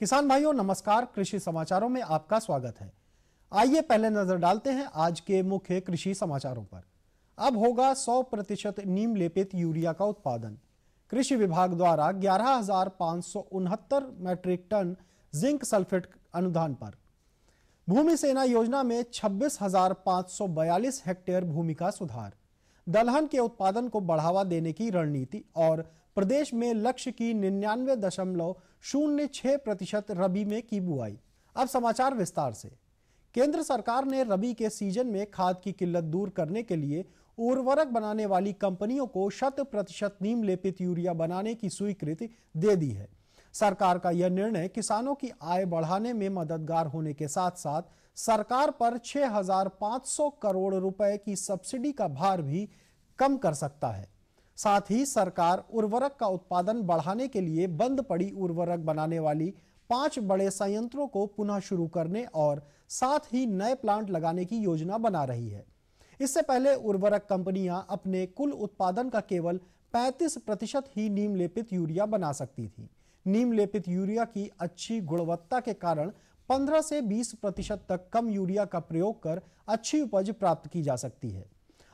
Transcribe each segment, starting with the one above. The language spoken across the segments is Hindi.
किसान भाइयों नमस्कार। कृषि समाचारों में आपका स्वागत है। आइए पहले नजर डालते हैं आज के मुख्य कृषि समाचारों पर। अब होगा 100% नीम लेपित यूरिया का उत्पादन। कृषि विभाग द्वारा 11,569 मैट्रिक टन जिंक सल्फेट अनुदान पर। भूमि सेना योजना में 26,542 हेक्टेयर भूमि का सुधार। दलहन के उत्पादन को बढ़ावा देने की रणनीति और प्रदेश में लक्ष्य की 99.06% रबी में की बुआई। अब समाचार विस्तार से। केंद्र सरकार ने रबी के सीजन में खाद की किल्लत दूर करने के लिए उर्वरक बनाने वाली कंपनियों को 100% नीम लेपित यूरिया बनाने की स्वीकृति दे दी है। सरकार का यह निर्णय किसानों की आय बढ़ाने में मददगार होने के साथ साथ सरकार पर 6,500 करोड़ रुपए की सब्सिडी का भार भी कम कर सकता है। साथ ही सरकार उर्वरक का उत्पादन बढ़ाने के लिए बंद पड़ी उर्वरक बनाने वाली 5 बड़े संयंत्रों को पुनः शुरू करने और साथ ही नए प्लांट लगाने की योजना बना रही है। इससे पहले उर्वरक कंपनियां अपने कुल उत्पादन का केवल 35% ही नीम लेपित यूरिया बना सकती थी। नीम लेपित यूरिया की अच्छी गुणवत्ता के कारण 15 से 20% तक कम यूरिया का प्रयोग कर अच्छी उपज प्राप्त की जा सकती है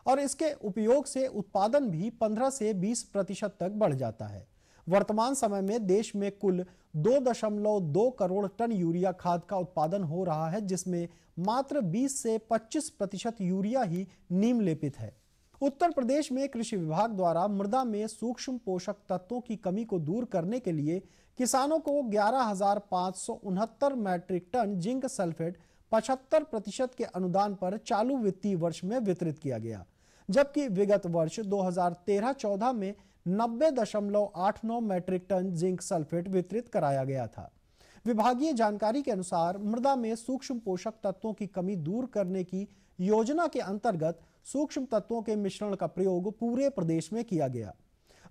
और इसके उपयोग से उत्पादन भी 15 से 20% तक बढ़ जाता है। वर्तमान समय में देश में कुल 2.2 करोड़ टन यूरिया खाद का उत्पादन हो रहा है, जिसमें मात्र 20 से 25% यूरिया ही नीम लेपित है। उत्तर प्रदेश में कृषि विभाग द्वारा मृदा में सूक्ष्म पोषक तत्वों की कमी को दूर करने के लिए किसानों को 11,569 मैट्रिक टन जिंक सल्फेट 75% के अनुदान पर चालू वित्तीय वर्ष में वितरित किया गया, जबकि विगत वर्ष 2013-14 में 90.89 मैट्रिक टन जिंक सल्फेट वितरित कराया गया था। विभागीय जानकारी के अनुसार मृदा में सूक्ष्म पोषक तत्वों की कमी दूर करने की योजना के अंतर्गत सूक्ष्म तत्वों के मिश्रण का प्रयोग पूरे प्रदेश में किया गया।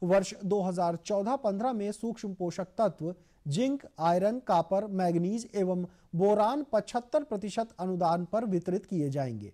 वर्ष 2014-15 में सूक्ष्म पोषक तत्व जिंक, आयरन, कापर, मैग्नीज एवं बोरान 75% अनुदान पर वितरित किए जाएंगे।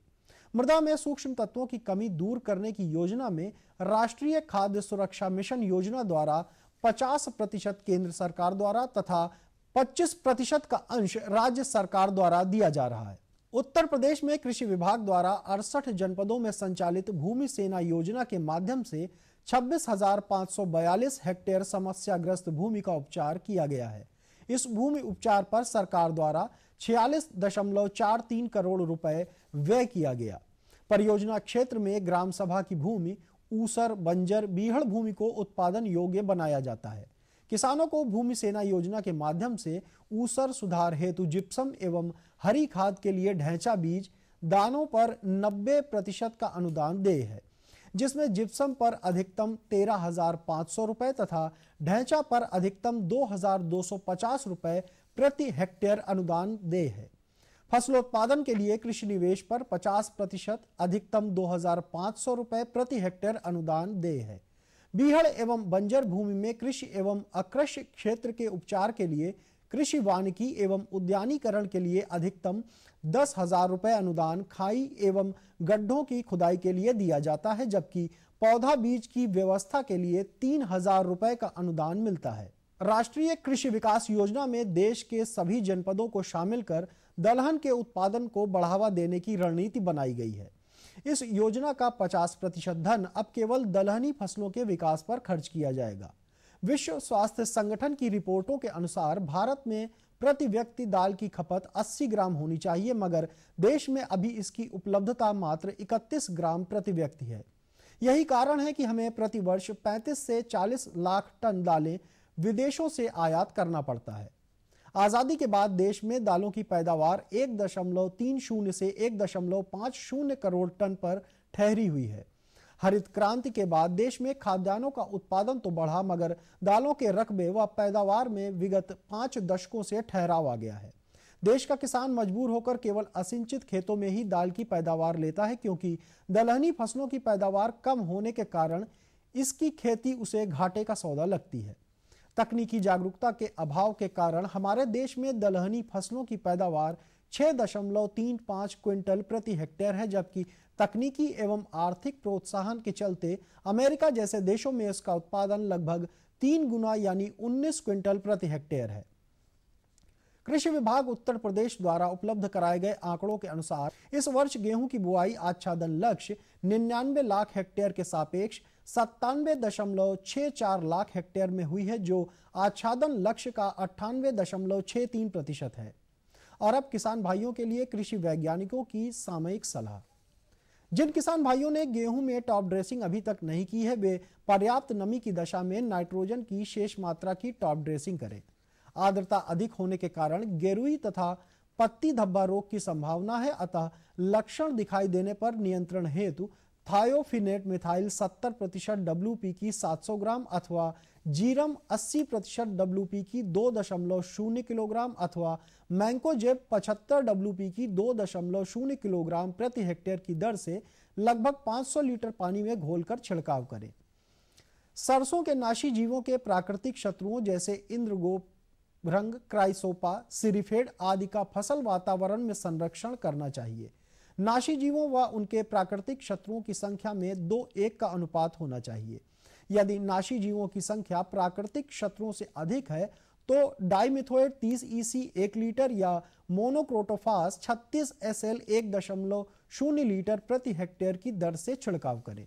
मृदा में सूक्ष्म तत्वों की कमी दूर करने की योजना में राष्ट्रीय खाद्य सुरक्षा मिशन योजना द्वारा 50% केंद्र सरकार द्वारा तथा 25% का अंश राज्य सरकार द्वारा दिया जा रहा है। उत्तर प्रदेश में कृषि विभाग द्वारा 68 जनपदों में संचालित भूमि सेना योजना के माध्यम से 26,542 हेक्टेयर समस्याग्रस्त भूमि का उपचार किया गया है। इस भूमि उपचार पर सरकार द्वारा 46.43 करोड़ रुपए व्यय किया गया। परियोजना क्षेत्र में ग्राम सभा की भूमि, ऊसर, बंजर, बीहड़ भूमि को उत्पादन योग्य बनाया जाता है। किसानों को भूमि सेना योजना के माध्यम से ऊसर सुधार हेतु जिप्सम एवं हरी खाद के लिए ढैंचा बीज दानों पर 90% का अनुदान देय है, जिसमें जिप्सम पर अधिकतम 13,500 रुपए तथा ढैंचा पर अधिकतम 2,250 रुपए प्रति हेक्टेयर अनुदान देय है। फसलोत्पादन के लिए कृषि निवेश पर 50% अधिकतम 2,500 रुपए प्रति हेक्टेयर अनुदान देय है। बीहड़ एवं बंजर भूमि में कृषि एवं अकृषि क्षेत्र के उपचार के लिए कृषि वानिकी एवं उद्यानीकरण के लिए अधिकतम 10,000 रुपए अनुदान खाई एवं गड्ढों की खुदाई के लिए दिया जाता है, जबकि पौधा बीज की व्यवस्था के लिए 3,000 रुपए का अनुदान मिलता है। राष्ट्रीय कृषि विकास योजना में देश के सभी जनपदों को शामिल कर दलहन के उत्पादन को बढ़ावा देने की रणनीति बनाई गई है। इस योजना का 50% धन अब केवल दलहनी फसलों के विकास पर खर्च किया जाएगा। विश्व स्वास्थ्य संगठन की रिपोर्टों के अनुसार भारत में प्रति व्यक्ति दाल की खपत 80 ग्राम होनी चाहिए, मगर देश में अभी इसकी उपलब्धता मात्र 31 ग्राम प्रति व्यक्ति है। यही कारण है कि हमें प्रति वर्ष 35 से 40 लाख टन दालें विदेशों से आयात करना पड़ता है। आजादी के बाद देश में दालों की पैदावार 1.30 से 1.50 करोड़ टन पर ठहरी हुई है। हरित क्रांति के बाद देश में खाद्यान्नों का उत्पादन तो बढ़ा, मगर दालों के रकबे व पैदावार में विगत 5 दशकों से ठहराव आ गया है। देश का किसान मजबूर होकर केवल असिंचित खेतों में ही दाल की पैदावार लेता है, क्योंकि दलहनी फसलों की पैदावार कम होने के कारण इसकी खेती उसे घाटे का सौदा लगती है। तकनीकी जागरूकता के अभाव के कारण हमारे देश में दलहनी फसलों की पैदावार 6.35 क्विंटल प्रति हेक्टेयर है, जबकि तकनीकी एवं आर्थिक प्रोत्साहन के चलते अमेरिका जैसे देशों में इसका उत्पादन लगभग 3 गुना यानी 19 क्विंटल प्रति हेक्टेयर है। कृषि विभाग उत्तर प्रदेश द्वारा उपलब्ध कराए गए आंकड़ों के अनुसार इस वर्ष गेहूं की बुआई आच्छादन लक्ष्य 99 लाख हेक्टेयर के सापेक्ष 97.64 लाख हेक्टेयर में हुई है, जो आच्छादन लक्ष्य का 98.63% है। और अब किसान भाइयों के लिए कृषि वैज्ञानिकों की सामयिक सलाह। जिन किसान भाइयों ने गेहूं में टॉप ड्रेसिंग अभी तक नहीं की है, वे पर्याप्त नमी की दशा में नाइट्रोजन की शेष मात्रा की टॉप ड्रेसिंग करें। आर्द्रता अधिक होने के कारण गेरुई तथा पत्ती धब्बा रोग की संभावना है, अतः लक्षण दिखाई देने पर नियंत्रण हेतु थायोफिनेट मिथाइल 70% WP की 700 ग्राम अथवा जीरम 80% WP की 2.0 किलोग्राम अथवा मैंकोजेब 75 WP की 2.0 किलोग्राम प्रति हेक्टेयर की दर से लगभग 500 लीटर पानी में घोलकर छिड़काव करें। सरसों के नाशी जीवों के प्राकृतिक शत्रुओं जैसे इंद्रगोप, भृंग, क्राइसोपा, सिरिफेड आदि का फसल वातावरण में संरक्षण करना चाहिए। नाशी जीवों व उनके प्राकृतिक शत्रुओं की संख्या में 2:1 का अनुपात होना चाहिए। यदि नाशी जीवों की संख्या प्राकृतिक शत्रुओं से अधिक है तो डाइमिथोएट 30 EC 1 लीटर या मोनोक्रोटोफास 36 SL 1.0 लीटर प्रति हेक्टेयर की दर से छिड़काव करें।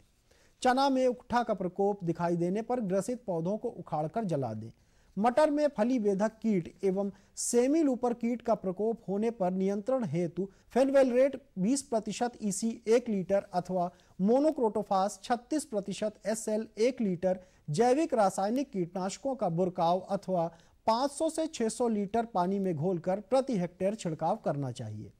चना में उकठा का प्रकोप दिखाई देने पर ग्रसित पौधों को उखाड़कर जला दें। मटर में फली वेधक कीट एवं सेमी लूपर कीट का प्रकोप होने पर नियंत्रण हेतु फेनवेलरेट 20% EC 1 लीटर अथवा मोनोक्रोटोफास 36% SL 1 लीटर जैविक रासायनिक कीटनाशकों का बुरकाव अथवा 500 से 600 लीटर पानी में घोलकर प्रति हेक्टेयर छिड़काव करना चाहिए।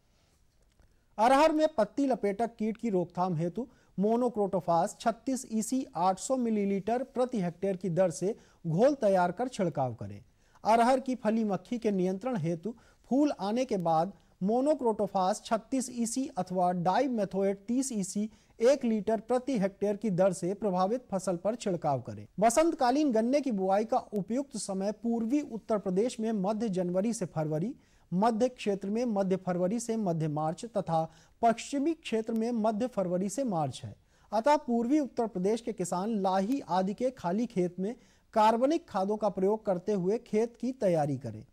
अरहर में पत्ती लपेटक कीट की रोकथाम हेतु मोनोक्रोटोफास 36 EC 800 मिलीलीटर प्रति हेक्टेयर की दर से घोल तैयार कर छिड़काव करें। अरहर की फली मक्खी के नियंत्रण हेतु फूल आने के बाद मोनोक्रोटोफास 36 EC अथवा डाइमेथोएट 30 EC 1 लीटर प्रति हेक्टेयर की दर से प्रभावित फसल पर छिड़काव करें। बसंतकालीन गन्ने की बुआई का उपयुक्त समय पूर्वी उत्तर प्रदेश में मध्य जनवरी से फरवरी, मध्य क्षेत्र में मध्य फरवरी से मध्य मार्च तथा पश्चिमी क्षेत्र में मध्य फरवरी से मार्च है। अतः पूर्वी उत्तर प्रदेश के किसान लाही आदि के खाली खेत में कार्बनिक खादों का प्रयोग करते हुए खेत की तैयारी करें।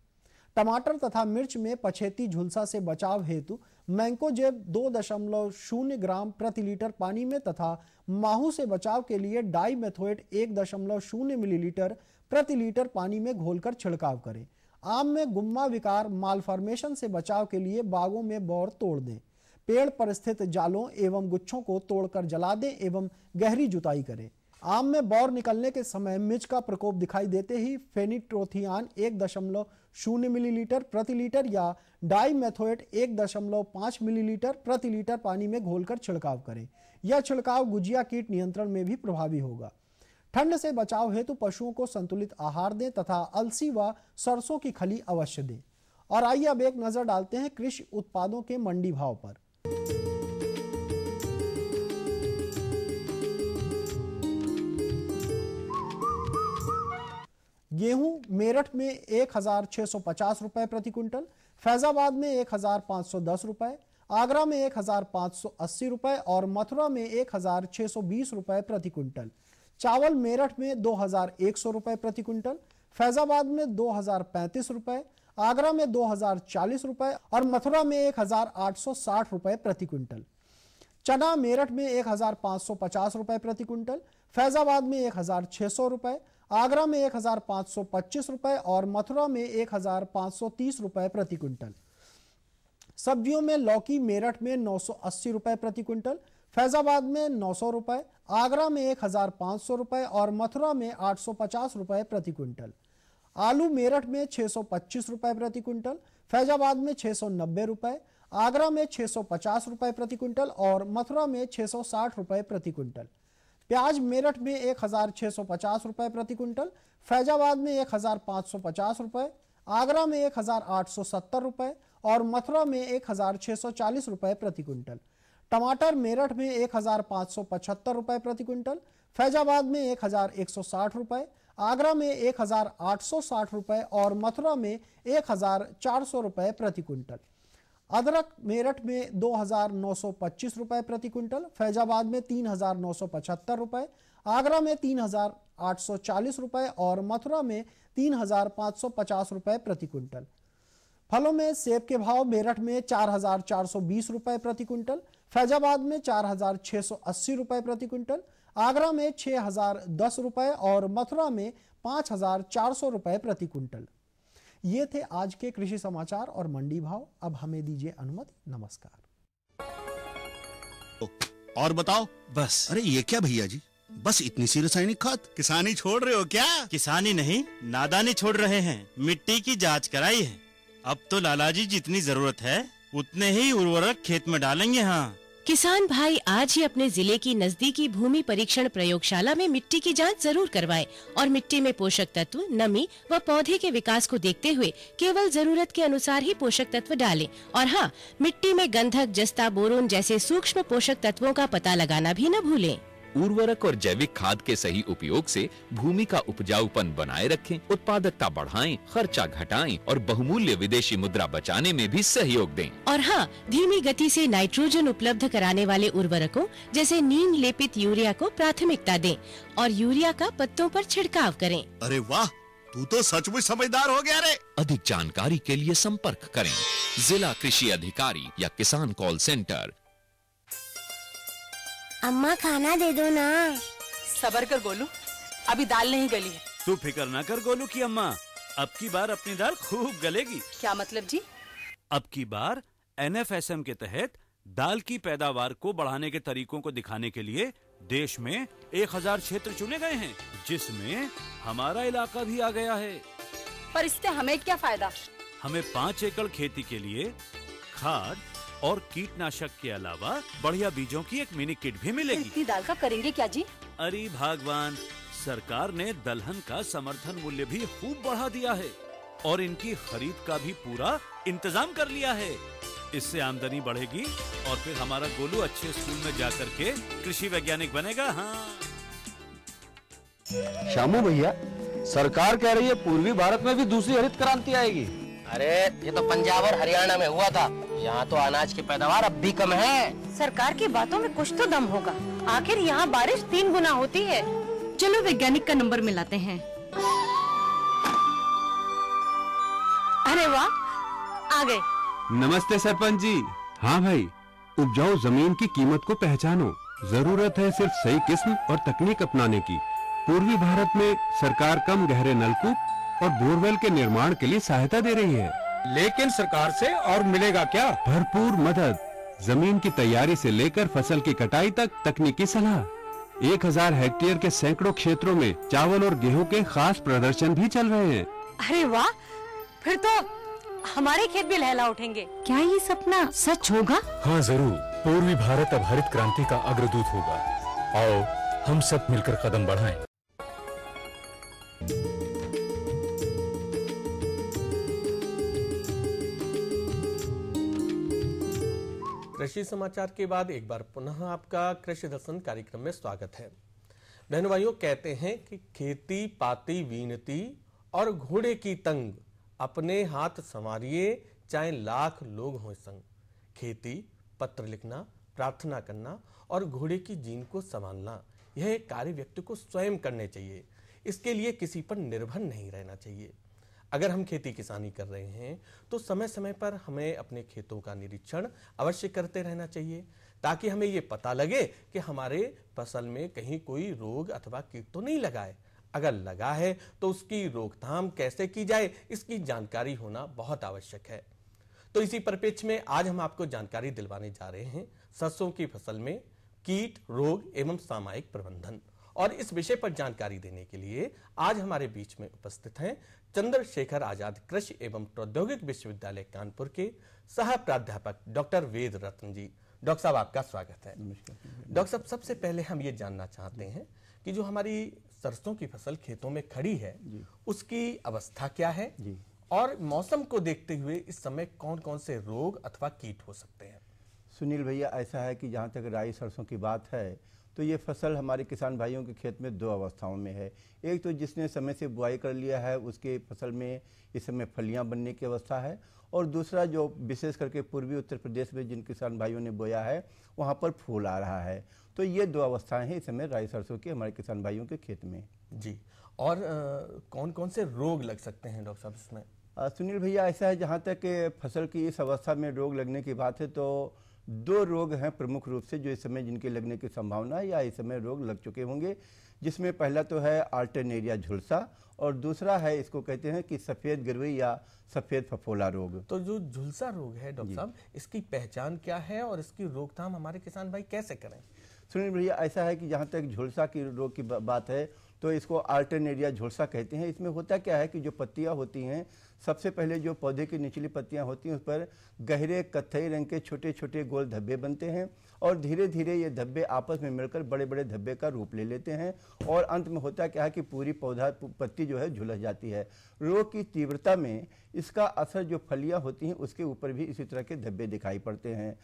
टमाटर तथा मिर्च में पछेती झुलसा से बचाव हेतु मैंकोजेब 2.0 ग्राम प्रति लीटर पानी में तथा माहू से बचाव के लिए डाइमेथोएट 1.0 मिलीलीटर प्रति लीटर पानी में घोलकर छिड़काव करें। आम में गुम्मा विकार मालफॉर्मेशन से बचाव के लिए बागों में बौर तोड़ दें। पेड़ पर स्थित जालों एवं गुच्छों को तोड़कर जला दें एवं गहरी जुताई करें। आम में बौर निकलने के समय मिर्च का प्रकोप दिखाई देते ही फेनिट्रोथियान 1.0 मिलीलीटर प्रति लीटर या डाइमेथोएट 1.5 मिलीलीटर प्रति लीटर पानी में घोलकर छिड़काव करें। यह छिड़काव गुजिया कीट नियंत्रण में भी प्रभावी होगा। ठंड से बचाव हेतु पशुओं को संतुलित आहार दें तथा अलसी व सरसों की खली अवश्य दें। और आइए अब एक नजर डालते हैं कृषि उत्पादों के मंडी भाव पर। गेहूं मेरठ में 1650 रुपए प्रति क्विंटल, फैजाबाद में 1510 रुपए, आगरा में 1580 रुपए और मथुरा में 1620 रुपए प्रति क्विंटल। चावल मेरठ में 2100 रुपए प्रति क्विंटल, फैजाबाद में 2035 रुपए, आगरा में 2040 रुपए और मथुरा में 1860 रुपए प्रति क्विंटल। चना मेरठ में 1550 रुपए प्रति क्विंटल, फैजाबाद में 1600 रुपए, आगरा में 1525 रुपए और मथुरा में 1530 रुपए प्रति क्विंटल। सब्जियों में लौकी मेरठ में 980 रुपए प्रति क्विंटल, फैजाबाद में 900 रुपए, आगरा में 1500 रुपए और मथुरा में 850 रुपए प्रति क्विंटल। आलू मेरठ में 625 रुपए प्रति क्विंटल, फैजाबाद में 690 रुपए, आगरा में 650 रुपए प्रति क्विंटल और मथुरा में 660 रुपए प्रति क्विंटल। प्याज मेरठ में 1650 रुपए प्रति क्विंटल, फैजाबाद में 1550 रुपए, आगरा में 1870 रुपए और मथुरा में 1640 रुपए प्रति क्विंटल। टमाटर मेरठ में 1575 रुपए प्रति क्विंटल, फैजाबाद में 1160 रुपए, आगरा में 1860 रुपए और मथुरा में 1400 रुपए प्रति क्विंटल। अदरक मेरठ में 2925 रुपए प्रति क्विंटल, फैजाबाद में 3975 रुपए, आगरा में 3840 रुपए और मथुरा में 3550 रुपए प्रति क्विंटल। फलों में सेब के भाव मेरठ में 4,420 रुपए प्रति क्विंटल, फैजाबाद में 4,680 रुपए प्रति क्विंटल, आगरा में 6,010 रुपए और मथुरा में 5,400 रुपए प्रति क्विंटल। ये थे आज के कृषि समाचार और मंडी भाव। अब हमें दीजिए अनुमति। नमस्कार। और बताओ। बस। अरे ये क्या भैया जी, बस इतनी सी रासायनिक खाद? किसानी छोड़ रहे हो क्या? किसानी नहीं, नादानी छोड़ रहे हैं। मिट्टी की जांच कराई है। अब तो लालाजी जितनी जरूरत है उतने ही उर्वरक खेत में डालेंगे। हाँ, किसान भाई आज ही अपने जिले की नजदीकी भूमि परीक्षण प्रयोगशाला में मिट्टी की जांच जरूर करवाएं और मिट्टी में पोषक तत्व, नमी व पौधे के विकास को देखते हुए केवल जरूरत के अनुसार ही पोषक तत्व डालें। और हाँ, मिट्टी में गंधक, जस्ता, बोरोन जैसे सूक्ष्म पोषक तत्वों का पता लगाना भी न भूलें। उर्वरक और जैविक खाद के सही उपयोग से भूमि का उपजाऊपन बनाए रखें, उत्पादकता बढ़ाएं, खर्चा घटाएं और बहुमूल्य विदेशी मुद्रा बचाने में भी सहयोग दें। और हाँ, धीमी गति से नाइट्रोजन उपलब्ध कराने वाले उर्वरकों जैसे नीम लेपित यूरिया को प्राथमिकता दें और यूरिया का पत्तों पर छिड़काव करें। अरे वाह, तू तो सचमुच समझदार हो गया रे। अधिक जानकारी के लिए संपर्क करें जिला कृषि अधिकारी या किसान कॉल सेंटर। अम्मा खाना दे दो ना। सबर कर गोलू, अभी दाल नहीं गली है। तू फिक्र ना कर गोलू की अम्मा, अब की बार अपनी दाल खूब गलेगी। क्या मतलब जी? अब की बार NFSM के तहत दाल की पैदावार को बढ़ाने के तरीकों को दिखाने के लिए देश में 1000 क्षेत्र चुने गए हैं, जिसमें हमारा इलाका भी आ गया है। पर इससे हमें क्या फायदा? हमें 5 एकड़ खेती के लिए खाद और कीटनाशक के अलावा बढ़िया बीजों की एक मिनी किट भी मिलेगी। इतनी दाल का करेंगे क्या जी? अरे भगवान, सरकार ने दलहन का समर्थन मूल्य भी खूब बढ़ा दिया है और इनकी खरीद का भी पूरा इंतजाम कर लिया है। इससे आमदनी बढ़ेगी और फिर हमारा गोलू अच्छे स्कूल में जाकर के कृषि वैज्ञानिक बनेगा। हाँ शामू भैया, सरकार कह रही है पूर्वी भारत में भी दूसरी हरित क्रांति आएगी। अरे ये तो पंजाब और हरियाणा में हुआ था, यहाँ तो अनाज की पैदावार अब भी कम है। सरकार की बातों में कुछ तो दम होगा। आखिर यहाँ बारिश 3 गुना होती है। चलो वैज्ञानिक का नंबर मिलाते हैं। अरे वाह, आ गए। नमस्ते सरपंच जी। हाँ भाई, उपजाऊ जमीन की कीमत को पहचानो। जरूरत है सिर्फ सही किस्म और तकनीक अपनाने की। पूर्वी भारत में सरकार कम गहरे नलकूप और बोरवेल के निर्माण के लिए सहायता दे रही है। लेकिन सरकार से और मिलेगा क्या? भरपूर मदद, जमीन की तैयारी से लेकर फसल की कटाई तक तकनीकी सलाह। 1000 हेक्टेयर के सैकड़ों क्षेत्रों में चावल और गेहूं के खास प्रदर्शन भी चल रहे हैं। अरे वाह, फिर तो हमारे खेत भी लहला उठेंगे। क्या ये सपना सच होगा? हाँ जरूर, पूर्वी भारत अब हरित क्रांति का अग्रदूत होगा। आओ हम सब मिलकर कदम बढ़ाएं। कृषि समाचार के बाद एक बार पुनः आपका कृषि दर्शन कार्यक्रम में स्वागत है। बहनों भाइयों, कहते हैं कि खेती पाती वीनती और घोड़े की तंग, अपने हाथ संवारिए चाहे लाख लोग हों संग। खेती, पत्र लिखना, प्रार्थना करना और घोड़े की जीन को संभालना, यह कार्य व्यक्ति को स्वयं करने चाहिए। इसके लिए किसी पर निर्भर नहीं रहना चाहिए। अगर हम खेती किसानी कर रहे हैं तो समय समय पर हमें अपने खेतों का निरीक्षण अवश्य करते रहना चाहिए, ताकि हमें ये पता लगे कि हमारे फसल में कहीं कोई रोग अथवा कीट तो नहीं लगा है। अगर लगा है तो उसकी रोकथाम कैसे की जाए, इसकी जानकारी होना बहुत आवश्यक है। तो इसी परिप्रेक्ष्य में आज हम आपको जानकारी दिलवाने जा रहे हैं सरसों की फसल में कीट, रोग एवं सामयिक प्रबंधन। और इस विषय पर जानकारी देने के लिए आज हमारे बीच में उपस्थित हैं चंद्रशेखर आजाद कृषि एवं प्रौद्योगिक विश्वविद्यालय कानपुर के सह प्राध्यापक डॉक्टर वेद रत्न जी। डॉक्टर साहब, आपका स्वागत है। डॉक्टर साहब, सबसे पहले हम ये जानना चाहते हैं कि जो हमारी सरसों की फसल खेतों में खड़ी है उसकी अवस्था क्या है जी, और मौसम को देखते हुए इस समय कौन कौन से रोग अथवा कीट हो सकते हैं? सुनील भैया, ऐसा है कि जहाँ तक राई सरसों की बात है तो ये फसल हमारे किसान भाइयों के खेत में 2 अवस्थाओं में है। एक तो जिसने समय से बुआई कर लिया है उसके फसल में इस समय फलियां बनने की अवस्था है, और दूसरा जो विशेष करके पूर्वी उत्तर प्रदेश में जिन किसान भाइयों ने बोया है वहाँ पर फूल आ रहा है। तो ये 2 अवस्थाएं हैं इस समय राई सरसों की हमारे किसान भाइयों के खेत में जी। और कौन कौन से रोग लग सकते हैं डॉक्टर साहब इसमें? सुनील भैया, ऐसा है जहाँ तक फसल की इस अवस्था में रोग लगने की बात है तो 2 रोग हैं प्रमुख रूप से जो इस समय जिनके लगने की संभावना है या इस समय रोग लग चुके होंगे, जिसमें पहला तो है आल्टरनेरिया झुलसा और दूसरा है इसको कहते हैं कि सफ़ेद गिरवी या सफ़ेद फफोला रोग। तो जो झुलसा रोग है डॉक्टर साहब, इसकी पहचान क्या है और इसकी रोकथाम हमारे किसान भाई कैसे करें? सुनील भैया, ऐसा है कि जहाँ तक झुलसा की रोग की बात है तो इसको आल्टरनेरिया झुलसा कहते हैं। इसमें होता क्या है कि जो पत्तियाँ होती हैं, सबसे पहले जो पौधे की निचली पत्तियाँ होती हैं उस पर गहरे कत्थई रंग के छोटे छोटे गोल धब्बे बनते हैं और धीरे धीरे ये धब्बे आपस में मिलकर बड़े बड़े धब्बे का रूप ले लेते हैं और अंत में होता क्या है कि पूरी पत्ती जो है झुलस जाती है। रोग की तीव्रता में इसका असर जो फलियाँ होती हैं उसके ऊपर भी इसी तरह के धब्बे दिखाई पड़ते हैं।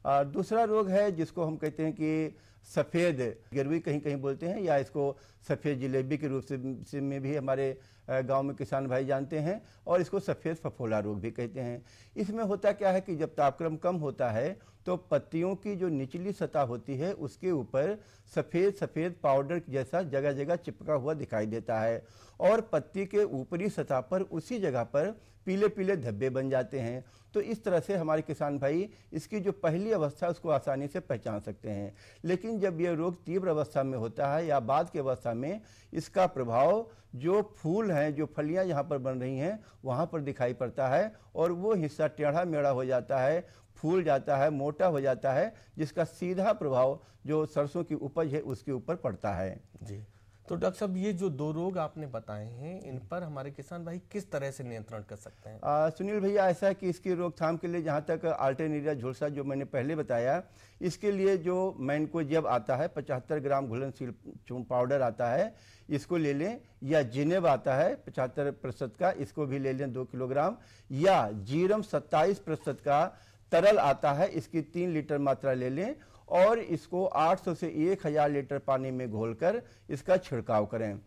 दूसरा रोग है जिसको हम कहते हैं कि सफ़ेद गिरवी कहीं कहीं बोलते हैं या इसको सफ़ेद जलेबी के रूप से में भी हमारे गांव में किसान भाई जानते हैं और इसको सफ़ेद फफोला रोग भी कहते हैं। इसमें होता क्या है कि जब तापक्रम कम होता है तो पत्तियों की जो निचली सतह होती है उसके ऊपर सफ़ेद सफ़ेद पाउडर जैसा जगह जगह चिपका हुआ दिखाई देता है और पत्ती के ऊपरी सतह पर उसी जगह पर पीले पीले धब्बे बन जाते हैं। तो इस तरह से हमारे किसान भाई इसकी जो पहली अवस्था है उसको आसानी से पहचान सकते हैं। लेकिन जब यह रोग तीव्र अवस्था में होता है या बाद की अवस्था में इसका प्रभाव जो फूल हैं, जो फलियां यहाँ पर बन रही हैं वहाँ पर दिखाई पड़ता है और वो हिस्सा टेढ़ा मेढ़ा हो जाता है, फूल जाता है, मोटा हो जाता है, जिसका सीधा प्रभाव जो सरसों की उपज है उसके ऊपर पड़ता है। जी, तो डॉक्टर साहब ये जो 2 रोग आपने बताए हैं इन पर हमारे किसान भाई किस तरह से नियंत्रण कर सकते हैं? सुनील भैया, ऐसा है कि इसकी रोकथाम के लिए जहाँ तक आल्टरनेरिया झुलसा जो मैंने पहले बताया, इसके लिए जो मैनकोजेब आता है 75 ग्राम घुलनशील पाउडर आता है, इसको ले लें, या जिनेब आता है 75% का, इसको भी ले लें 2 किलोग्राम, या जीरम 27% का तरल आता है, इसकी 3 लीटर मात्रा ले लें और इसको 800 से 1000 लीटर पानी में घोलकर इसका छिड़काव करें।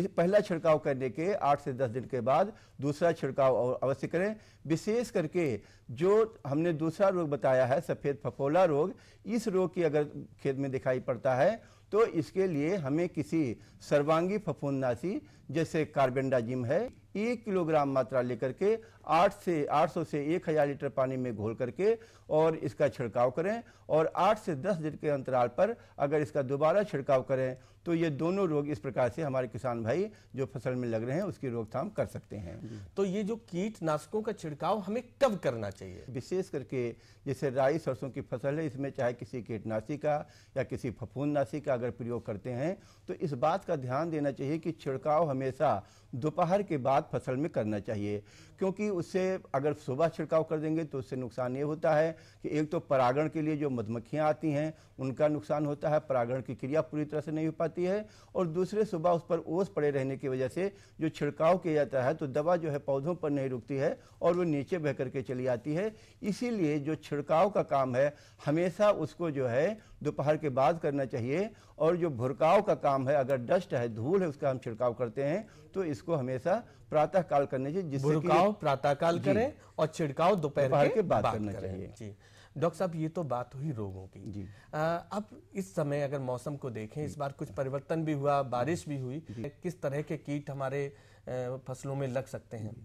पहला छिड़काव करने के 8 से 10 दिन के बाद दूसरा छिड़काव अवश्य करें। विशेष करके जो हमने दूसरा रोग बताया है सफ़ेद फफोला रोग, इस रोग की अगर खेत में दिखाई पड़ता है तो इसके लिए हमें किसी सर्वांगी फफूंदनाशी जैसे कार्बेंडाजिम है 1 किलोग्राम मात्रा लेकर के 800 से 1000 लीटर पानी में घोल करके और इसका छिड़काव करें और 8 से 10 दिन के अंतराल पर अगर इसका दोबारा छिड़काव करें तो ये दोनों रोग इस प्रकार से हमारे किसान भाई जो फसल में लग रहे हैं उसकी रोकथाम कर सकते हैं। तो ये जो कीटनाशकों का छिड़काव हमें कब करना चाहिए? विशेष करके जैसे राई सरसों की फसल है, इसमें चाहे किसी कीटनाशी का या किसी फफूंदनाशी का अगर प्रयोग करते हैं तो इस बात का ध्यान देना चाहिए कि छिड़काव हमेशा दोपहर के बाद फसल में करना चाहिए, क्योंकि उससे अगर सुबह छिड़काव कर देंगे तो उससे नुकसान ये होता है कि एक तो परागण के लिए जो मधुमक्खियाँ आती हैं उनका नुकसान होता है, परागण की क्रिया पूरी तरह से नहीं हो पाती है, और दूसरे सुबह उस पर ओस पड़े रहने की वजह से जो छिड़काव किया जाता है तो दवा जो है पौधों पर नहीं रुकती है और वो नीचे बह करके चली आती है। इसीलिए जो छिड़काव का काम है हमेशा उसको जो है दोपहर के बाद करना चाहिए, और जो भुरकाव का काम है, अगर डस्ट है, धूल है, उसका हम छिड़काव करते हैं तो इसको हमेशा प्रातः काल करना चाहिए, जिससे भुरकाव प्रातः काल करें और छिड़काव दोपहर के बाद करना चाहिए। जी डॉक्टर साहब, ये तो बात हुई रोगों की। जी अब इस समय अगर मौसम को देखें, इस बार कुछ परिवर्तन भी हुआ, बारिश भी हुई, किस तरह के कीट हमारे फसलों में लग सकते हैं?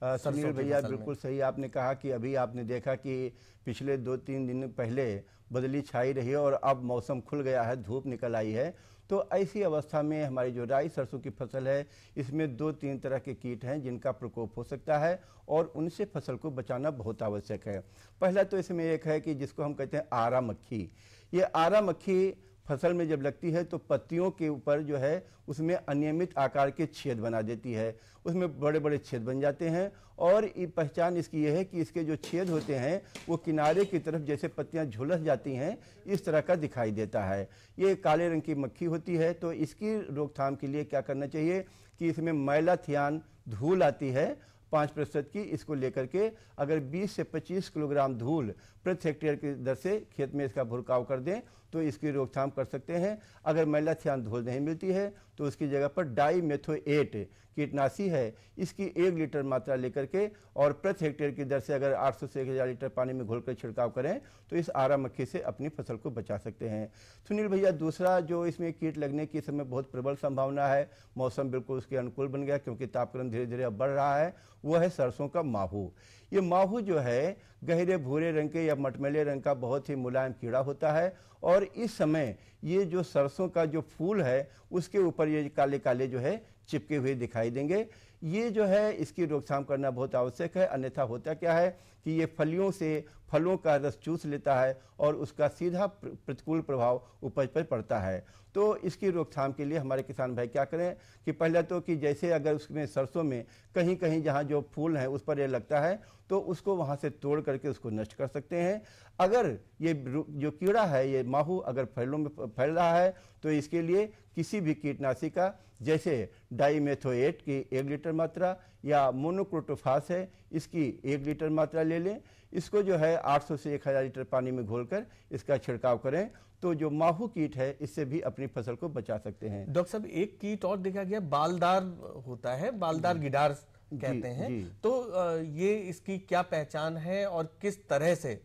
सुनील भैया, बिल्कुल सही आपने कहा कि अभी आपने देखा कि पिछले 2-3 दिन पहले बदली छाई रही है और अब मौसम खुल गया है, धूप निकल आई है। तो ऐसी अवस्था में हमारी जो राई सरसों की फसल है इसमें 2-3 तरह के कीट हैं जिनका प्रकोप हो सकता है और उनसे फसल को बचाना बहुत आवश्यक है। पहला तो इसमें एक है कि जिसको हम कहते हैं आरा मक्खी। ये आरा मक्खी फसल में जब लगती है तो पत्तियों के ऊपर जो है उसमें अनियमित आकार के छेद बना देती है, उसमें बड़े बड़े छेद बन जाते हैं और पहचान इसकी यह है कि इसके जो छेद होते हैं वो किनारे की तरफ जैसे पत्तियां झुलस जाती हैं इस तरह का दिखाई देता है। ये काले रंग की मक्खी होती है। तो इसकी रोकथाम के लिए क्या करना चाहिए कि इसमें मैलाथियान धूल आती है 5% की, इसको लेकर के अगर 20 से 25 किलोग्राम धूल प्रति हेक्टेयर की दर से खेत में इसका भुरकाव कर दें तो इसकी रोकथाम कर सकते हैं। अगर मैलाथियान धूल नहीं मिलती है तो उसकी जगह पर डाईमेथोएट कीटनाशी है, इसकी 1 लीटर मात्रा लेकर के और प्रति हेक्टेयर की दर से अगर 800 से 1000 लीटर पानी में घोलकर छिड़काव करें तो इस आरा मक्खी से अपनी फसल को बचा सकते हैं। सुनील भैया, दूसरा जो इसमें कीट लगने की समय बहुत प्रबल संभावना है, मौसम बिल्कुल उसके अनुकूल बन गया क्योंकि तापक्रम धीरे धीरे अब बढ़ रहा है वो है सरसों का माहू। ये माहू जो है गहरे भूरे रंग के या मटमैले रंग का बहुत ही मुलायम कीड़ा होता है, और इस समय ये जो सरसों का जो फूल है उसके ऊपर ये काले काले जो है चिपके हुए दिखाई देंगे। ये जो है इसकी रोकथाम करना बहुत आवश्यक है, अन्यथा होता क्या है कि ये फलियों से फलों का रस चूस लेता है और उसका सीधा प्रतिकूल प्रभाव उपज पर पड़ता है। तो इसकी रोकथाम के लिए हमारे किसान भाई क्या करें कि पहले तो कि जैसे अगर उसमें सरसों में कहीं कहीं जहाँ जो फूल है उस पर ये लगता है तो उसको वहाँ से तोड़ करके उसको नष्ट कर सकते हैं। अगर ये जो कीड़ा है ये माहू अगर फलों में फैल रहा है तो इसके लिए किसी भी कीटनाशी का जैसे डाइमेथोएट की 1 लीटर मात्रा या मोनोक्रोटोफास है इसकी 1 लीटर मात्रा ले लें। इसको जो है 800 से 1000 लीटर पानी में घोलकर इसका छिड़काव करें तो जो माहू कीट है इससे भी अपनी फसल को बचा सकते हैं। डॉक्टर साहब एक कीट और देखा गया बालदार होता है, बालदार गिडार कहते हैं, तो ये इसकी क्या पहचान है और किस तरह से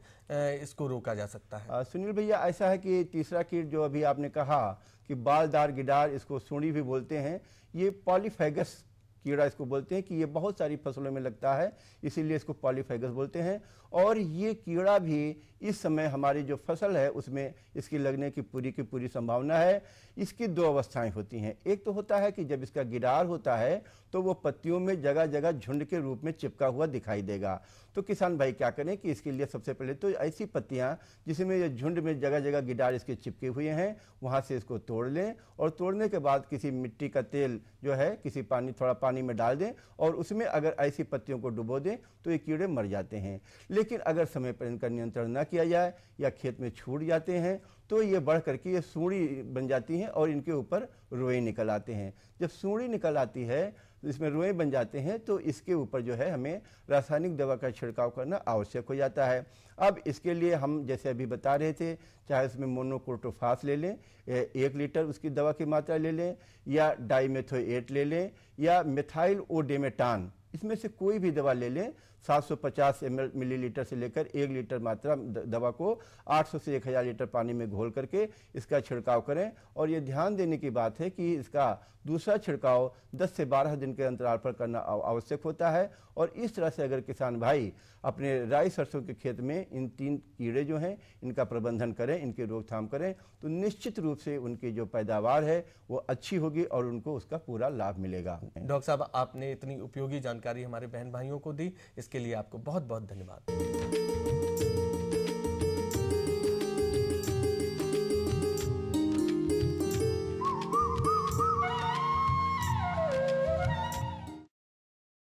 इसको रोका जा सकता है? सुनील भैया ऐसा है कि तीसरा कीट जो अभी आपने कहा कि बालदार गिडार, इसको सूंडी भी बोलते हैं, ये पॉलीफेगस कीड़ा इसको बोलते हैं कि ये बहुत सारी फसलों में लगता है इसीलिए इसको पॉलीफेगस बोलते हैं। और ये कीड़ा भी इस समय हमारी जो फसल है उसमें इसकी लगने की पूरी संभावना है। इसकी 2 अवस्थाएं होती हैं। एक तो होता है कि जब इसका गिडार होता है तो वो पत्तियों में जगह जगह झुंड के रूप में चिपका हुआ दिखाई देगा। तो किसान भाई क्या करें कि इसके लिए सबसे पहले तो ऐसी पत्तियां जिसमें ये झुंड में जगह जगह गिडार इसके चिपके हुए हैं वहां से इसको तोड़ लें, और तोड़ने के बाद किसी मिट्टी का तेल जो है किसी थोड़ा पानी में डाल दें और उसमें अगर ऐसी पत्तियों को डुबो दें तो ये कीड़े मर जाते हैं। लेकिन अगर समय पर इनका नियंत्रण न किया जाए या खेत में छूट जाते हैं तो ये बढ़ करके ये सूंडी बन जाती हैं और इनके ऊपर रोए निकल आते हैं। जब सूंडी निकल आती है तो इसमें रोए बन जाते हैं तो इसके ऊपर जो है हमें रासायनिक दवा का छिड़काव करना आवश्यक हो जाता है। अब इसके लिए हम जैसे अभी बता रहे थे, चाहे उसमें मोनोक्रोटोफास ले लें 1 लीटर उसकी दवा की मात्रा ले लें, या डाइमेथोएट ले लें, या मिथाइल ओडेमेटान, इसमें से कोई भी दवा ले लें। 750 मिलीलीटर से लेकर 1 लीटर मात्रा दवा को 800 से 1000 लीटर पानी में घोल करके इसका छिड़काव करें। और ये ध्यान देने की बात है कि इसका दूसरा छिड़काव 10 से 12 दिन के अंतराल पर करना आवश्यक होता है। और इस तरह से अगर किसान भाई अपने राई सरसों के खेत में इन 3 कीड़े जो हैं इनका प्रबंधन करें, इनकी रोकथाम करें, तो निश्चित रूप से उनकी जो पैदावार है वो अच्छी होगी और उनको उसका पूरा लाभ मिलेगा। डॉक्टर साहब आपने इतनी उपयोगी जानकारी हमारे बहन भाइयों को दी, इसके लिए आपको बहुत बहुत धन्यवाद।